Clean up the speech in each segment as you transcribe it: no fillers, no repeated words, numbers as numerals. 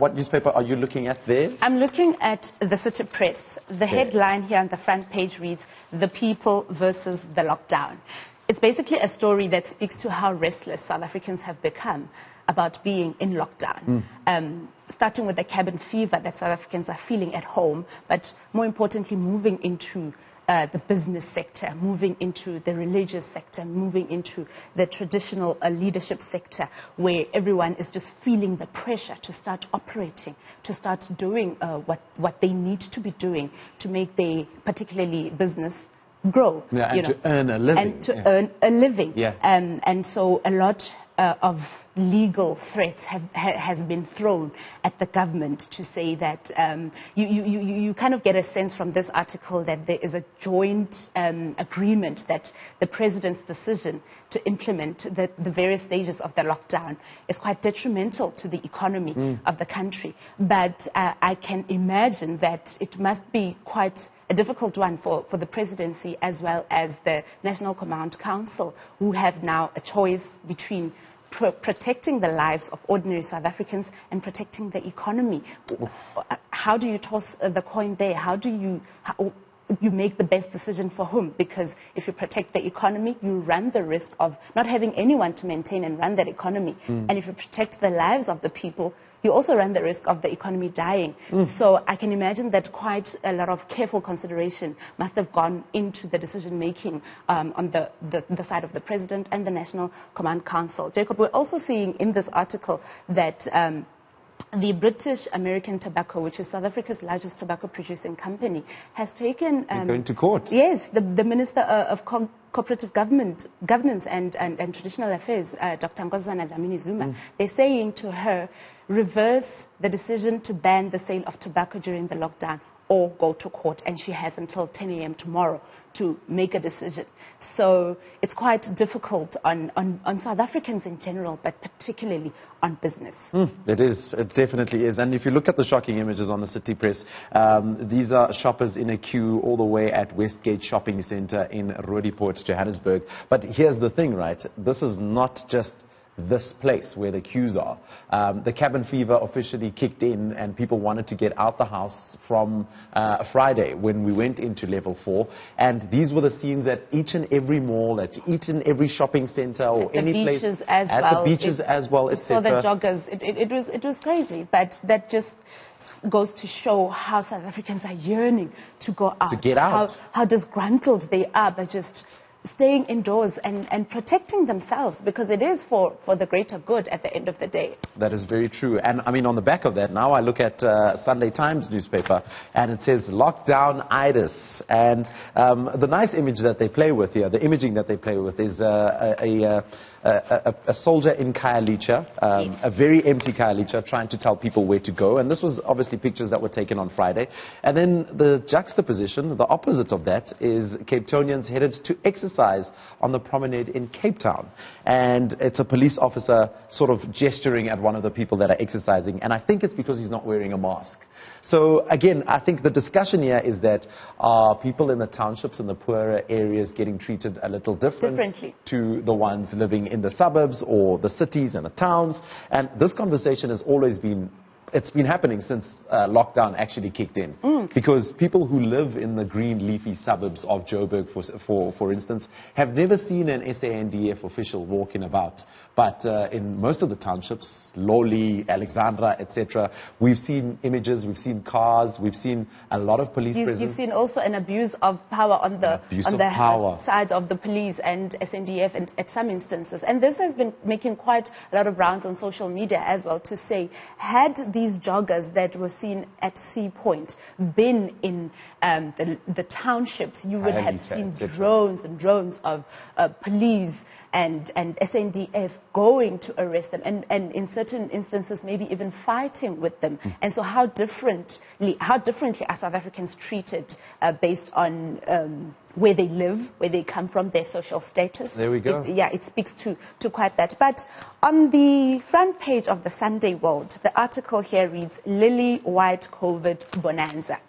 what newspaper are you looking at there? I'm looking at the City Press. The headline here on the front page reads, "The People versus the Lockdown." It's basically a story that speaks to how restless South Africans have become about being in lockdown. Starting with the cabin fever that South Africans are feeling at home, but more importantly, moving into the business sector, moving into the religious sector, moving into the traditional leadership sector, where everyone is just feeling the pressure to start operating, to start doing what they need to be doing to make their, particularly business, grow. Yeah, and to earn a living. And to earn a living. Yeah. And so a lot of legal threats has been thrown at the government to say that you kind of get a sense from this article that there is a joint agreement that the president's decision to implement the various stages of the lockdown is quite detrimental to the economy of the country. But I can imagine that it must be quite a difficult one for the presidency as well as the National Command Council, who have now a choice between protecting the lives of ordinary South Africans and protecting the economy. How do you toss the coin there? How do you make the best decision for whom? Because if you protect the economy, you run the risk of not having anyone to maintain and run that economy. And if you protect the lives of the people, you also run the risk of the economy dying. So I can imagine that quite a lot of careful consideration must have gone into the decision-making on the side of the President and the National Command Council. Jacob, we're also seeing in this article that the British American Tobacco, which is South Africa's largest tobacco producing company, has taken... going to court. Yes, the Minister of Cooperative Governance and Traditional Affairs, Dr. Nkosazana Dlamini-Zuma, they're saying to her, reverse the decision to ban the sale of tobacco during the lockdown or go to court. And she has until 10 a.m. tomorrow to make a decision. So it's quite difficult on South Africans in general, but particularly on business. It is. It definitely is. And if you look at the shocking images on the City Press, these are shoppers in a queue all the way at Westgate Shopping Centre in Roodepoort, Johannesburg. But here's the thing, right? This is not just this place where the queues are. The cabin fever officially kicked in and people wanted to get out the house from Friday when we went into level 4. And these were the scenes at each and every mall, at each and every shopping centre or any place. At the beaches as well, etc. So the joggers, it was crazy, but that just goes to show how South Africans are yearning to go out. To get out. How disgruntled they are by just staying indoors and protecting themselves, because it is for the greater good at the end of the day. That is very true. And I mean, on the back of that, now I look at Sunday Times newspaper and it says lockdown-itis. And the nice image that they play with here, the imaging that they play with is a soldier in Khayelitsha, a very empty Khayelitsha, trying to tell people where to go. And this was obviously pictures that were taken on Friday. And then the juxtaposition, the opposite of that, is Cape Townians headed to exercise on the promenade in Cape Town. And it's a police officer sort of gesturing at one of the people that are exercising. And I think it's because he's not wearing a mask. So again, I think the discussion here is that are people in the townships and the poorer areas getting treated a little differently to the ones living in the suburbs or the cities and the towns? And this conversation has always been, it's been happening since lockdown actually kicked in. Because people who live in the green leafy suburbs of Joburg, for instance, have never seen an SANDF official walking about. But in most of the townships, Loli, Alexandra, etc., we've seen images, we've seen cars, we've seen a lot of police presence. You've seen also an abuse of power on the side of the police and SNDF and at some instances. And this has been making quite a lot of rounds on social media as well, to say, had these joggers that were seen at Sea Point been in the townships, you would have seen drones and drones of police and SNDF going to arrest them, and in certain instances maybe even fighting with them. And so how differently are South Africans treated based on where they live, where they come from, their social status? There we go. It speaks to quite that. But on the front page of the Sunday World, the article here reads, Lily White COVID Bonanza.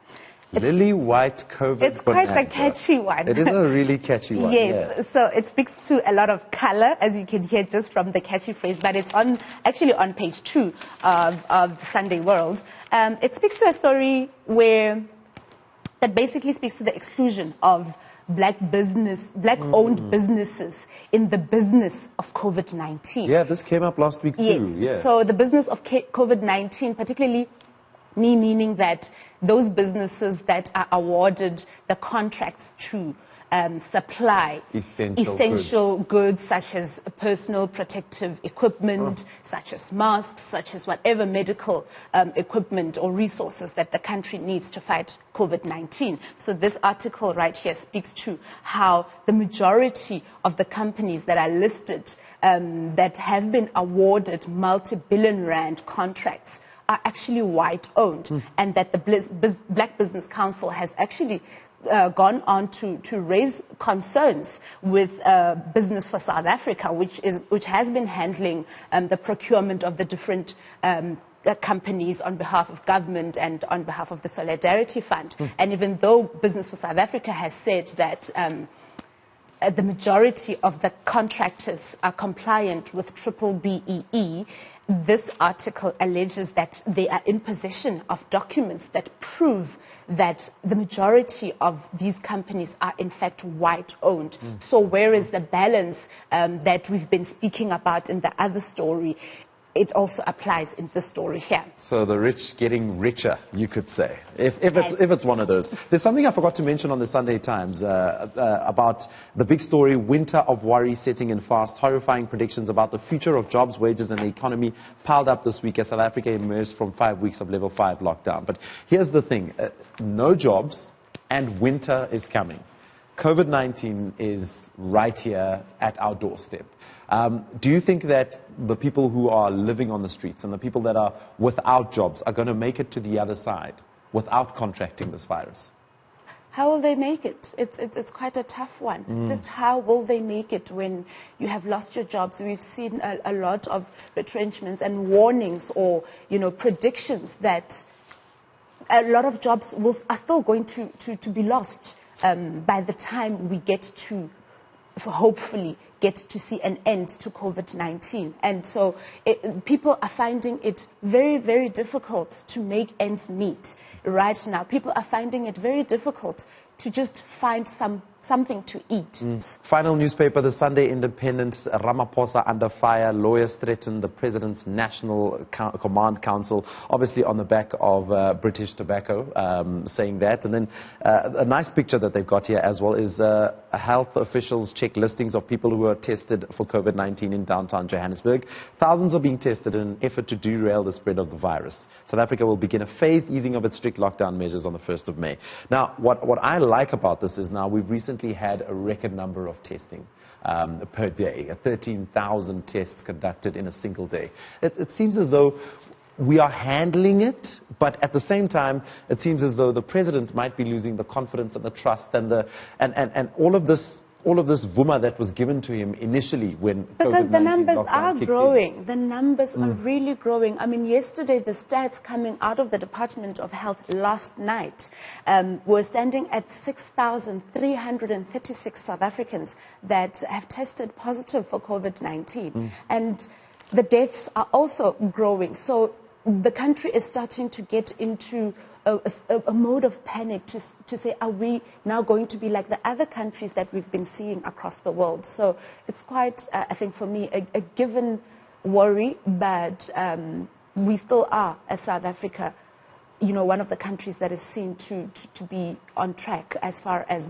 Lily White COVID It's quite bonanza. a catchy one. It is a really catchy one. Yes, Yeah. so it speaks to a lot of color, as you can hear just from the catchy phrase, but it's actually on page 2 of Sunday World. It speaks to a story that basically speaks to the exclusion of black-owned businesses in the business of COVID-19. Yeah, this came up last week too. Yes. Yeah. So the business of COVID-19, particularly meaning that those businesses that are awarded the contracts to supply essential goods such as personal protective equipment, such as masks, such as whatever medical equipment or resources that the country needs to fight COVID-19. So this article right here speaks to how the majority of the companies that are listed that have been awarded multi-billion rand contracts are actually white-owned, and that the Black Business Council has actually gone on to raise concerns with Business for South Africa, which has been handling the procurement of the different companies on behalf of government and on behalf of the Solidarity Fund. And even though Business for South Africa has said that the majority of the contractors are compliant with BBBEE, this article alleges that they are in possession of documents that prove that the majority of these companies are in fact white-owned. So where is the balance that we've been speaking about in the other story? It also applies in this story here. So the rich getting richer, you could say, if it's one of those. There's something I forgot to mention on the Sunday Times about the big story, winter of worry setting in fast. Horrifying predictions about the future of jobs, wages and the economy piled up this week as South Africa emerged from 5 weeks of level 5 lockdown. But here's the thing, no jobs and winter is coming. COVID-19 is right here at our doorstep. Do you think that the people who are living on the streets and the people that are without jobs are going to make it to the other side without contracting this virus? How will they make it? It's quite a tough one. Just how will they make it when you have lost your jobs? We've seen a lot of retrenchments and warnings or, predictions that a lot of jobs are still going to be lost by the time we get to, hopefully, get to see an end to COVID-19. And so people are finding it very, very difficult to make ends meet right now. People are finding it very difficult to just find something to eat. Final newspaper, the Sunday Independent. Ramaphosa under fire. Lawyers threaten the President's National Command Council, obviously on the back of British Tobacco saying that. And then a nice picture that they've got here as well is health officials check listings of people who are tested for COVID-19 in downtown Johannesburg. Thousands are being tested in an effort to derail the spread of the virus. South Africa will begin a phased easing of its strict lockdown measures on the 1st of May. Now, what I like about this is now we've recently had a record number of testing per day, 13,000 tests conducted in a single day. It seems as though we are handling it, but at the same time, it seems as though the president might be losing the confidence and the trust and all of this vuma that was given to him initially when because COVID-19 the numbers lockdown are kicked growing. in. The numbers are really growing. I mean, yesterday the stats coming out of the Department of Health last night were standing at 6,336 South Africans that have tested positive for COVID-19. And the deaths are also growing. So the country is starting to get into a mode of panic to say, are we now going to be like the other countries that we've been seeing across the world? So it's quite, I think for me, a given worry, but we still are, as South Africa, one of the countries that is seen to be on track as far as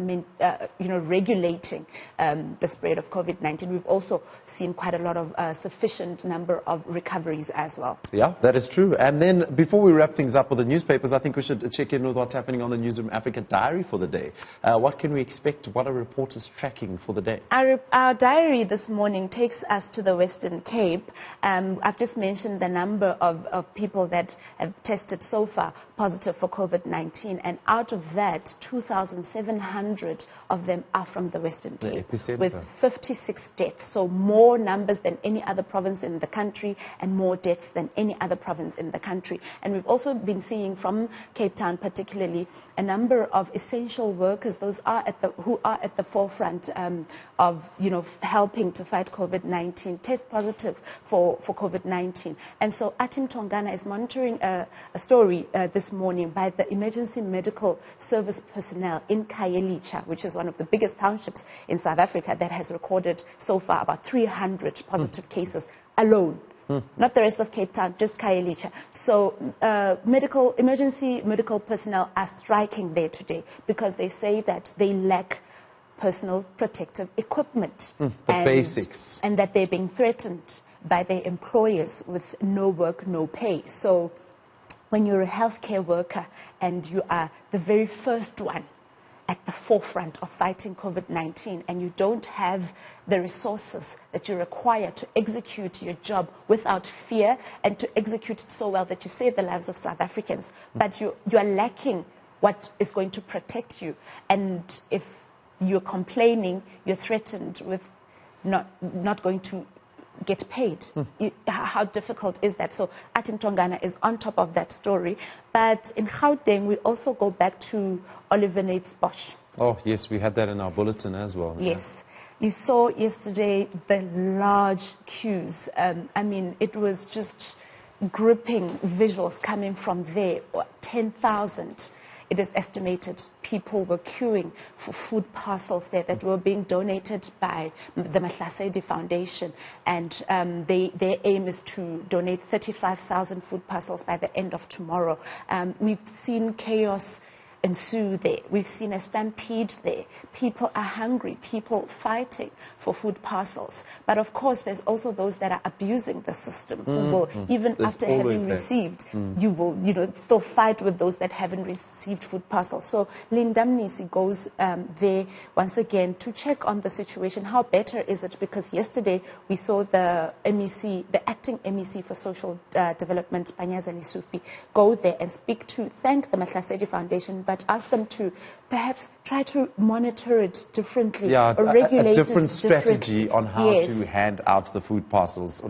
regulating the spread of COVID-19. We've also seen quite a lot of sufficient number of recoveries as well. Yeah, that is true. And then before we wrap things up with the newspapers, I think we should check in with what's happening on the Newzroom Africa diary for the day. What can we expect? What are reporters tracking for the day? Our diary this morning takes us to the Western Cape. I've just mentioned the number of people that have tested so far. positive for COVID-19, and out of that, 2,700 of them are from the Western Cape, with 56 deaths. So more numbers than any other province in the country, and more deaths than any other province in the country. And we've also been seeing from Cape Town particularly a number of essential workers, those who are at the forefront of helping to fight COVID-19, test positive for COVID-19. And so Atim Tongana is monitoring a story this morning by the emergency medical service personnel in Khayelitsha, which is one of the biggest townships in South Africa, that has recorded so far about 300 positive cases alone. Not the rest of Cape Town, just Khayelitsha. So emergency medical personnel are striking there today because they say that they lack personal protective equipment. The basics. And that they're being threatened by their employers with no work, no pay. So when you're a healthcare worker and you are the very first one at the forefront of fighting COVID-19, and you don't have the resources that you require to execute your job without fear and to execute it so well that you save the lives of South Africans, but you are lacking what is going to protect you. And if you're complaining, you're threatened with not going to get paid. How difficult is that? So Atim Tongana is on top of that story. But in Gauteng, we also go back to Oliver Bosch. Oh, yes, we had that in our bulletin as well. Yes. You saw yesterday the large queues. I mean, it was just gripping visuals coming from there. 10,000. It is estimated people were queuing for food parcels there that were being donated by the Mahlasedi Foundation, and their aim is to donate 35,000 food parcels by the end of tomorrow. We've seen chaos ensue there. We've seen a stampede there. People are hungry, people fighting for food parcels. But of course, there's also those that are abusing the system, who will, even after having received, you will, still fight with those that haven't received food parcels. So Linda Mnisi goes there once again to check on the situation. How better is it? Because yesterday we saw the MEC, the acting MEC for Social Development, Panyazani Sufi, go there and thank the Mahlasedi Foundation, but ask them to perhaps try to monitor it differently, or regulate a different strategy on how to hand out the food parcels.